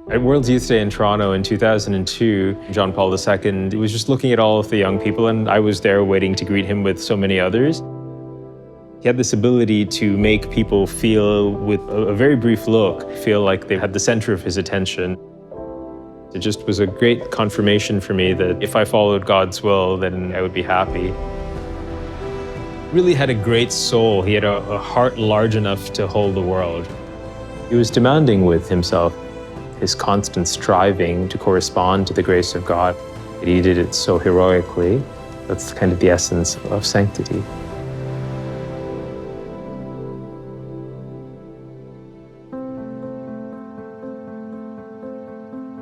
At World Youth Day in Toronto in 2002, John Paul II was just looking at all of the young people, and I was there waiting to greet him with so many others. He had this ability to make people feel, with a very brief look, feel like they had the center of his attention. It just was a great confirmation for me that if I followed God's will, then I would be happy. Really had a great soul. He had a heart large enough to hold the world. He was demanding with himself, his constant striving to correspond to the grace of God. He did it so heroically. That's kind of the essence of sanctity.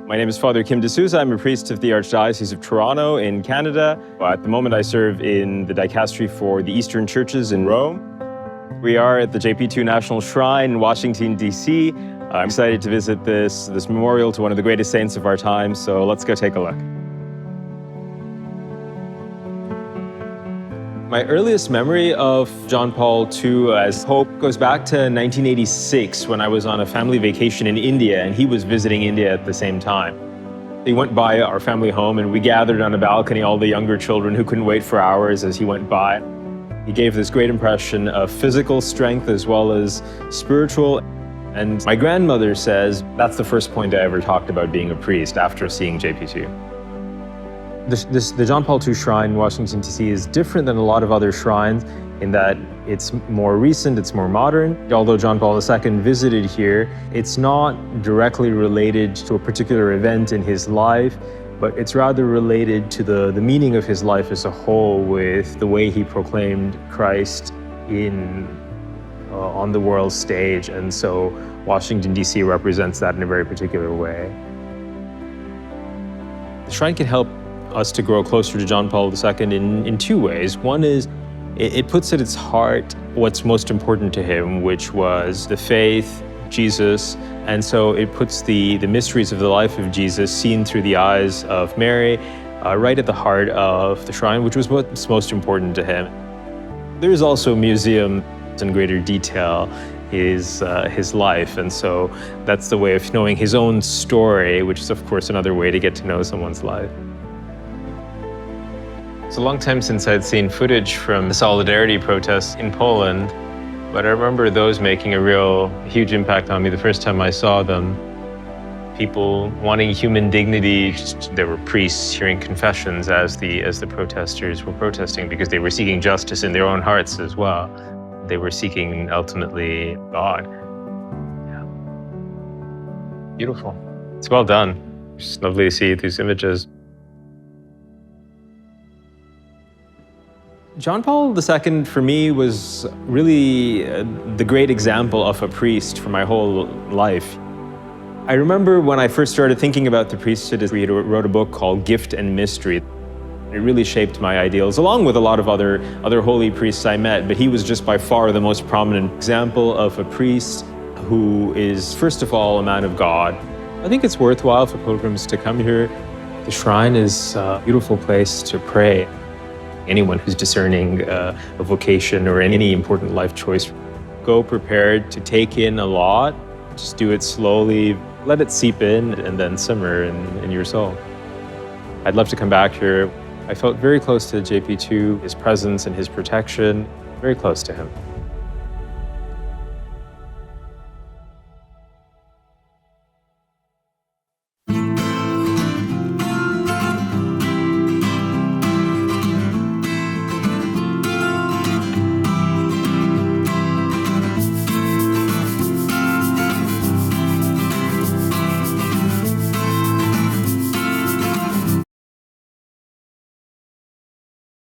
My name is Father Kim D'Souza. I'm a priest of the Archdiocese of Toronto in Canada. At the moment, I serve in the dicastery for the Eastern Churches in Rome. We are at the JP2 National Shrine in Washington, D.C. I'm excited to visit this memorial to one of the greatest saints of our time, so let's go take a look. My earliest memory of John Paul II as Pope goes back to 1986 when I was on a family vacation in India and he was visiting India at the same time. He went by our family home and we gathered on a balcony, all the younger children who couldn't wait for hours as he went by. He gave this great impression of physical strength as well as spiritual. And my grandmother says that's the first point I ever talked about being a priest after seeing JP2. The John Paul II Shrine in Washington, D.C. is different than a lot of other shrines in that it's more recent, it's more modern. Although John Paul II visited here, it's not directly related to a particular event in his life, but it's rather related to the meaning of his life as a whole, with the way he proclaimed Christ on the world stage. And so Washington, D.C. represents that in a very particular way. The shrine can help us to grow closer to John Paul II in two ways. One is it puts at its heart what's most important to him, which was the faith, Jesus, and so it puts the mysteries of the life of Jesus seen through the eyes of Mary right at the heart of the shrine, which was what's most important to him. There is also a museum in greater detail his life, and so that's the way of knowing his own story, which is of course another way to get to know someone's life. It's a long time since I'd seen footage from the Solidarity protests in Poland, but I remember those making a huge impact on me the first time I saw them. People wanting human dignity. There were priests hearing confessions as the protesters were protesting because they were seeking justice in their own hearts as well. They were seeking ultimately God. Yeah. Beautiful. It's well done. It's lovely to see these images. John Paul II for me was really the great example of a priest for my whole life. I remember when I first started thinking about the priesthood, he wrote a book called Gift and Mystery. It really shaped my ideals, along with a lot of other holy priests I met, but he was just by far the most prominent example of a priest who is, first of all, a man of God. I think it's worthwhile for pilgrims to come here. The shrine is a beautiful place to pray. Anyone who's discerning a vocation or any important life choice, go prepared to take in a lot. Just do it slowly, let it seep in, and then simmer in your soul. I'd love to come back here. I felt very close to JP2, his presence and his protection, very close to him.